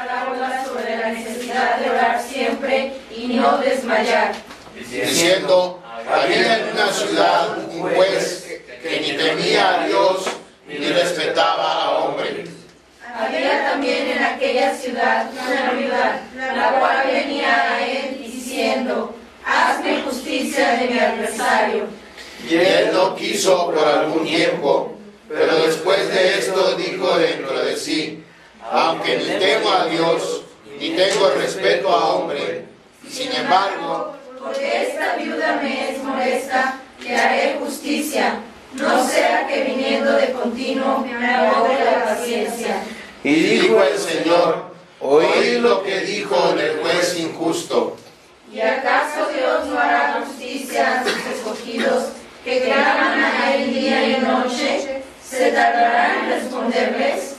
parábola sobre la necesidad de orar siempre y no desmayar. Diciendo, había en una ciudad un juez que ni temía a Dios ni respetaba a hombre. Había también en aquella ciudad una viuda, la cual venía a él diciendo, hazme justicia de mi adversario. Y él no quiso por algún tiempo, pero después de esto dijo dentro de sí, aunque ni temo a Dios, ni tengo respeto a hombre, sin embargo, porque esta viuda me es molesta, le haré justicia, no sea que viniendo de continuo me agobie la paciencia. Y dijo el Señor, oíd lo que dijo el juez injusto. ¿Y acaso Dios no hará justicia a sus escogidos que claman a él día y noche? ¿Se tardará en responderles?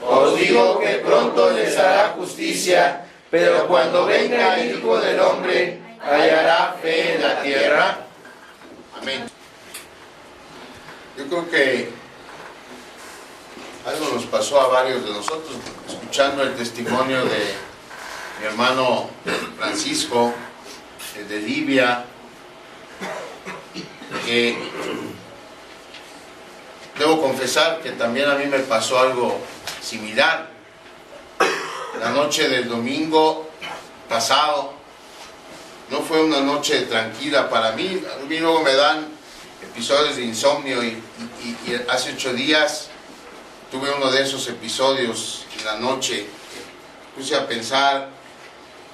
Os digo que pronto les hará justicia, pero cuando venga el Hijo del Hombre, ¿hallará fe en la tierra? Amén. Yo creo que algo nos pasó a varios de nosotros, escuchando el testimonio de mi hermano Francisco, de Libia, que debo confesar que también a mí me pasó algo similar. La noche del domingo pasado no fue una noche tranquila para mí. A mí luego me dan episodios de insomnio y hace 8 días tuve uno de esos episodios en la noche. Puse a pensar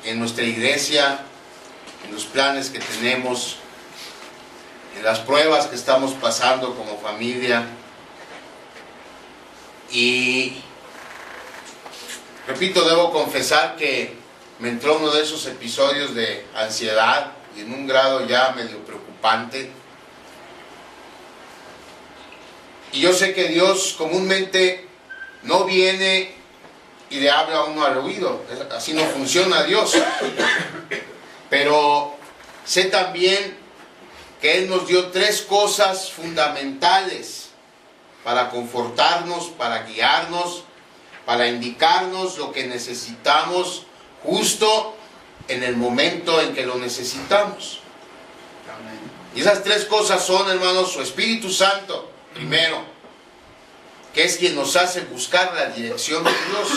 en nuestra iglesia, en los planes que tenemos, en las pruebas que estamos pasando como familia. Y repito, debo confesar que me entró uno de esos episodios de ansiedad y en un grado ya medio preocupante. Y yo sé que Dios comúnmente no viene y le habla a uno al oído. Así no funciona Dios. Pero sé también que Él nos dio 3 cosas fundamentales para confortarnos, para guiarnos, para indicarnos lo que necesitamos justo en el momento en que lo necesitamos. Y esas 3 cosas son, hermanos, su Espíritu Santo, primero, que es quien nos hace buscar la dirección de Dios.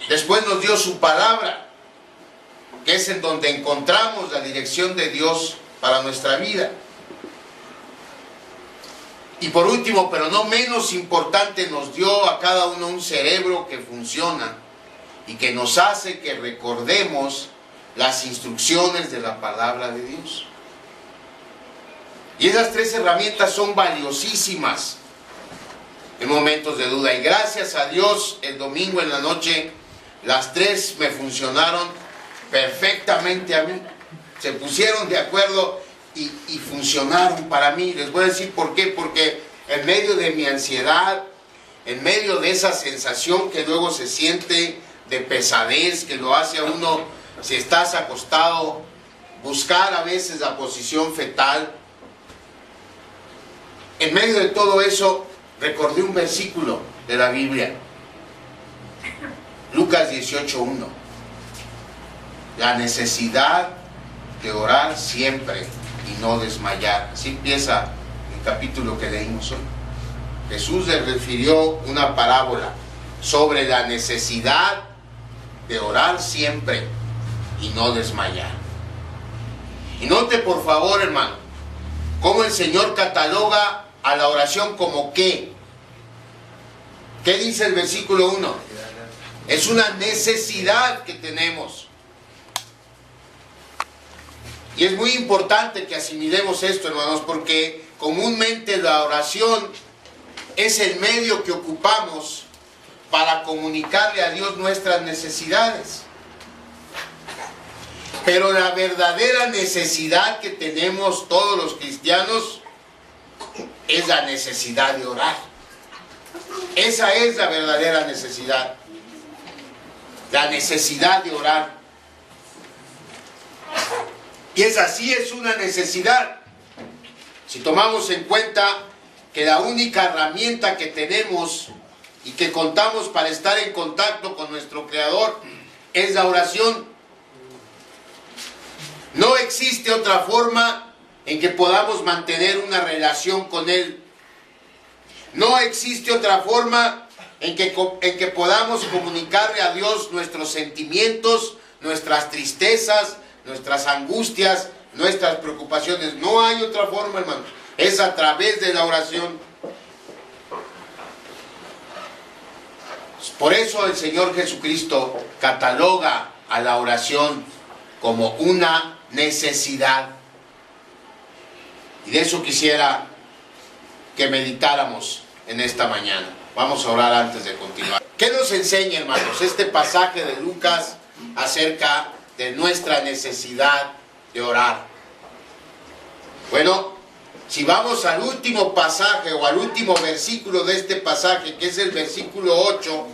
Después nos dio su palabra, que es en donde encontramos la dirección de Dios para nuestra vida. Y por último, pero no menos importante, nos dio a cada uno un cerebro que funciona y que nos hace que recordemos las instrucciones de la palabra de Dios. Y esas 3 herramientas son valiosísimas en momentos de duda. Y gracias a Dios, el domingo en la noche, las 3 me funcionaron perfectamente a mí. Se pusieron de acuerdo y funcionaron para mí. Les voy a decir por qué. Porque en medio de mi ansiedad, en medio de esa sensación que luego se siente de pesadez, que lo hace a uno, si estás acostado, buscar a veces la posición fetal. En medio de todo eso, recordé un versículo de la Biblia. Lucas 18:1. La necesidad de orar siempre y no desmayar. Así empieza el capítulo que leímos hoy. Jesús le refirió una parábola sobre la necesidad de orar siempre y no desmayar. Y note por favor, hermano, cómo el Señor cataloga a la oración como ¿qué? ¿Qué dice el versículo 1? Es una necesidad que tenemos. Y es muy importante que asimilemos esto, hermanos, porque comúnmente la oración es el medio que ocupamos para comunicarle a Dios nuestras necesidades. Pero la verdadera necesidad que tenemos todos los cristianos es la necesidad de orar. Esa es la verdadera necesidad. La necesidad de orar. Y esa sí es una necesidad. Si tomamos en cuenta que la única herramienta que tenemos y que contamos para estar en contacto con nuestro Creador es la oración. No existe otra forma en que podamos mantener una relación con Él. No existe otra forma en que podamos comunicarle a Dios nuestros sentimientos, nuestras tristezas, nuestras angustias, nuestras preocupaciones. No hay otra forma, hermanos. Es a través de la oración. Por eso el Señor Jesucristo cataloga a la oración como una necesidad. Y de eso quisiera que meditáramos en esta mañana. Vamos a orar antes de continuar. ¿Qué nos enseña, hermanos, este pasaje de Lucas acerca de nuestra necesidad de orar? Bueno, si vamos al último pasaje o al último versículo de este pasaje, que es el versículo 8,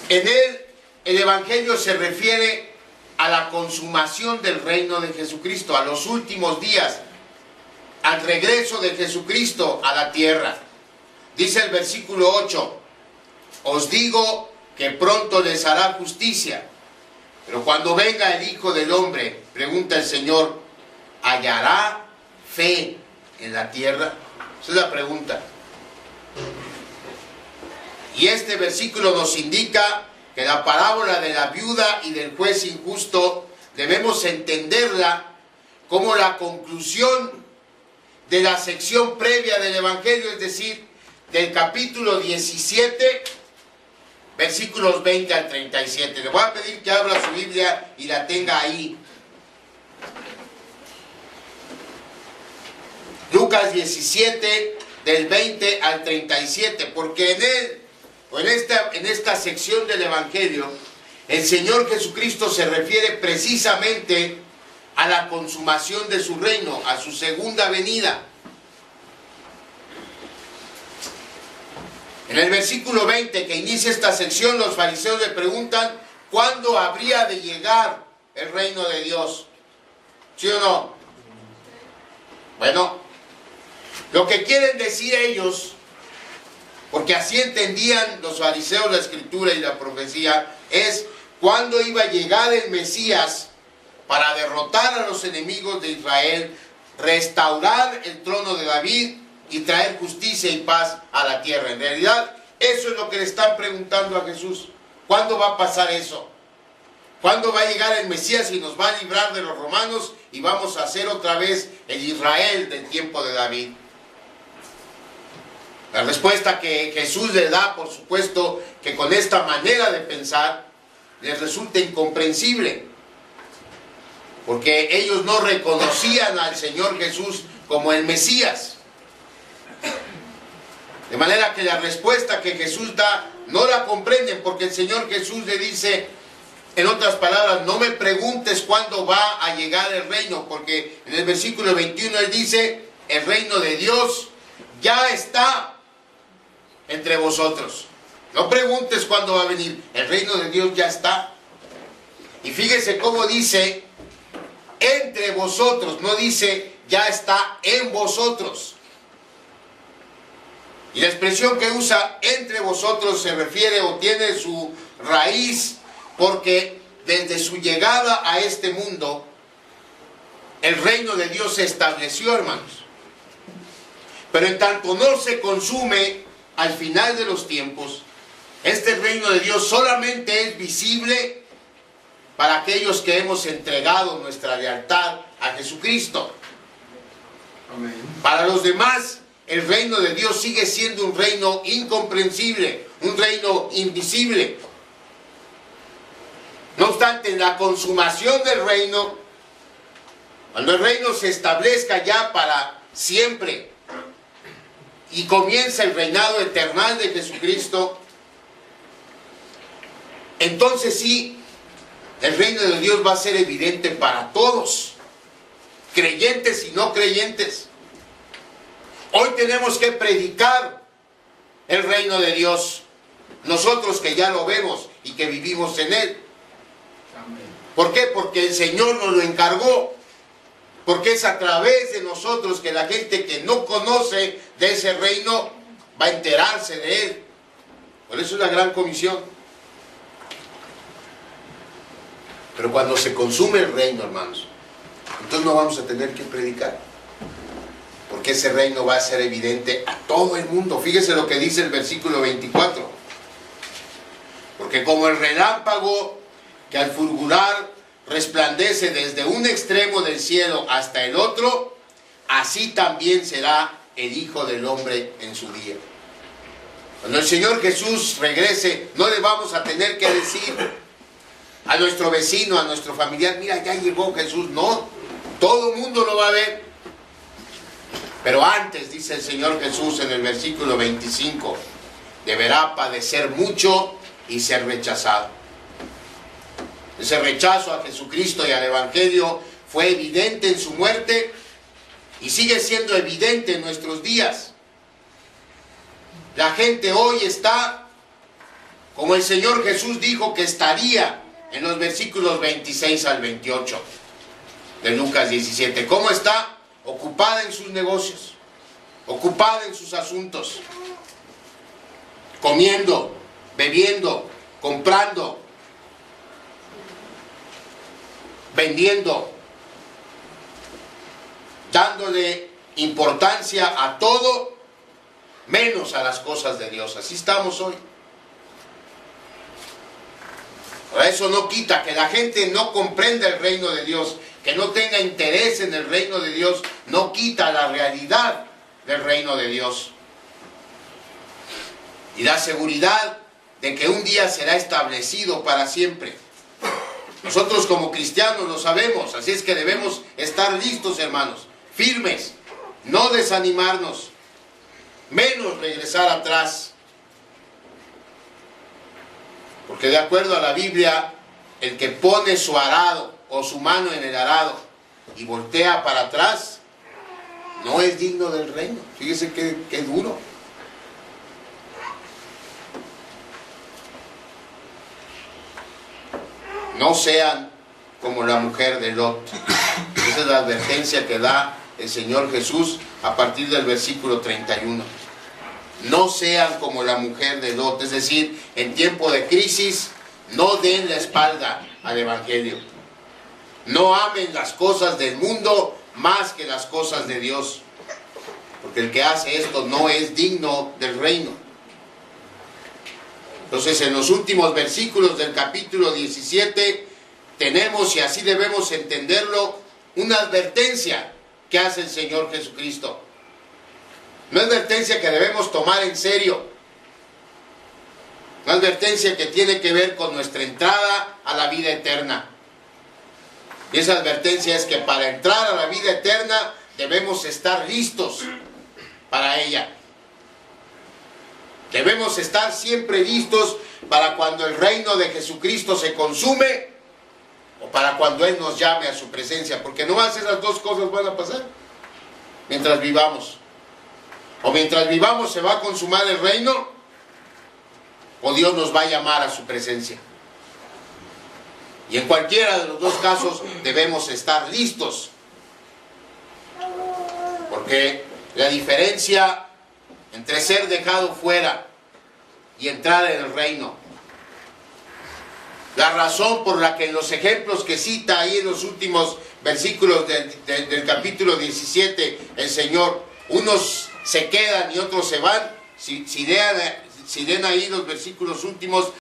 en él el Evangelio se refiere a la consumación del reino de Jesucristo, a los últimos días, al regreso de Jesucristo a la tierra. Dice el versículo 8, os digo que pronto les hará justicia, pero cuando venga el Hijo del Hombre, pregunta el Señor, ¿hallará fe en la tierra? Esa es la pregunta. Y este versículo nos indica que la parábola de la viuda y del juez injusto debemos entenderla como la conclusión de la sección previa del Evangelio, es decir, del capítulo 17, versículos 20 al 37. Le voy a pedir que abra su Biblia y la tenga ahí. Lucas 17, del 20 al 37, porque en él, o en esta sección del Evangelio, el Señor Jesucristo se refiere precisamente a la consumación de su reino, a su segunda venida. En el versículo 20 que inicia esta sección, los fariseos le preguntan ¿cuándo habría de llegar el reino de Dios? ¿Sí o no? Bueno, lo que quieren decir ellos, porque así entendían los fariseos la Escritura y la profecía, es cuándo iba a llegar el Mesías para derrotar a los enemigos de Israel, restaurar el trono de David y traer justicia y paz a la tierra. En realidad, eso es lo que le están preguntando a Jesús. ¿Cuándo va a pasar eso? ¿Cuándo va a llegar el Mesías y nos va a librar de los romanos y vamos a ser otra vez el Israel del tiempo de David? La respuesta que Jesús le da, por supuesto, que con esta manera de pensar les resulta incomprensible, porque ellos no reconocían al Señor Jesús como el Mesías. De manera que la respuesta que Jesús da no la comprenden, porque el Señor Jesús le dice, en otras palabras, no me preguntes cuándo va a llegar el reino, porque en el versículo 21 él dice, el reino de Dios ya está entre vosotros. No preguntes cuándo va a venir, el reino de Dios ya está. Y fíjese cómo dice, entre vosotros, no dice, ya está en vosotros. Y la expresión que usa entre vosotros se refiere o tiene su raíz porque desde su llegada a este mundo el reino de Dios se estableció, hermanos. Pero en tanto no se consume al final de los tiempos, este reino de Dios solamente es visible para aquellos que hemos entregado nuestra lealtad a Jesucristo. Amén. Para los demás, el reino de Dios sigue siendo un reino incomprensible, un reino invisible. No obstante, en la consumación del reino, cuando el reino se establezca ya para siempre y comienza el reinado eterno de Jesucristo, entonces sí, el reino de Dios va a ser evidente para todos, creyentes y no creyentes. Hoy tenemos que predicar el reino de Dios, nosotros que ya lo vemos y que vivimos en él. ¿Por qué? Porque el Señor nos lo encargó, porque es a través de nosotros que la gente que no conoce de ese reino va a enterarse de Él. Por eso es la gran comisión. Pero cuando se consume el reino, hermanos, entonces no vamos a tener que predicar. Porque ese reino va a ser evidente a todo el mundo. Fíjese lo que dice el versículo 24. Porque como el relámpago que al fulgurar resplandece desde un extremo del cielo hasta el otro, así también será el Hijo del Hombre en su día. Cuando el Señor Jesús regrese, no le vamos a tener que decir a nuestro vecino, a nuestro familiar, mira, ya llegó Jesús. No, todo el mundo lo va a ver. Pero antes, dice el Señor Jesús en el versículo 25, deberá padecer mucho y ser rechazado. Ese rechazo a Jesucristo y al Evangelio fue evidente en su muerte y sigue siendo evidente en nuestros días. La gente hoy está como el Señor Jesús dijo que estaría en los versículos 26 al 28 de Lucas 17. ¿Cómo está? Ocupada en sus negocios, ocupada en sus asuntos, comiendo, bebiendo, comprando, vendiendo, dándole importancia a todo menos a las cosas de Dios. Así estamos hoy. Ahora, eso no quita que la gente no comprenda el reino de Dios, que no tenga interés en el reino de Dios, no quita la realidad del reino de Dios. Y la seguridad de que un día será establecido para siempre. Nosotros como cristianos lo sabemos, así es que debemos estar listos, hermanos, firmes, no desanimarnos, menos regresar atrás. Porque de acuerdo a la Biblia, el que pone su arado o su mano en el arado y voltea para atrás, no es digno del reino. Fíjese qué duro. No sean como la mujer de Lot. Esa es la advertencia que da el Señor Jesús a partir del versículo 31. No sean como la mujer de Lot, es decir, en tiempo de crisis, no den la espalda al Evangelio. No amen las cosas del mundo más que las cosas de Dios, porque el que hace esto no es digno del reino. Entonces, en los últimos versículos del capítulo 17, tenemos, y así debemos entenderlo, una advertencia que hace el Señor Jesucristo. Una advertencia que debemos tomar en serio. Una advertencia que tiene que ver con nuestra entrada a la vida eterna. Y esa advertencia es que para entrar a la vida eterna debemos estar listos para ella. Debemos estar siempre listos para cuando el reino de Jesucristo se consume o para cuando Él nos llame a su presencia. Porque no más esas dos cosas van a pasar mientras vivamos. O mientras vivamos se va a consumar el reino, o Dios nos va a llamar a su presencia. Y en cualquiera de los dos casos debemos estar listos. Porque la diferencia entre ser dejado fuera y entrar en el reino, la razón por la que en los ejemplos que cita ahí en los últimos versículos del capítulo 17, el Señor, unos se quedan y otros se van. Si leen ahí los versículos últimos,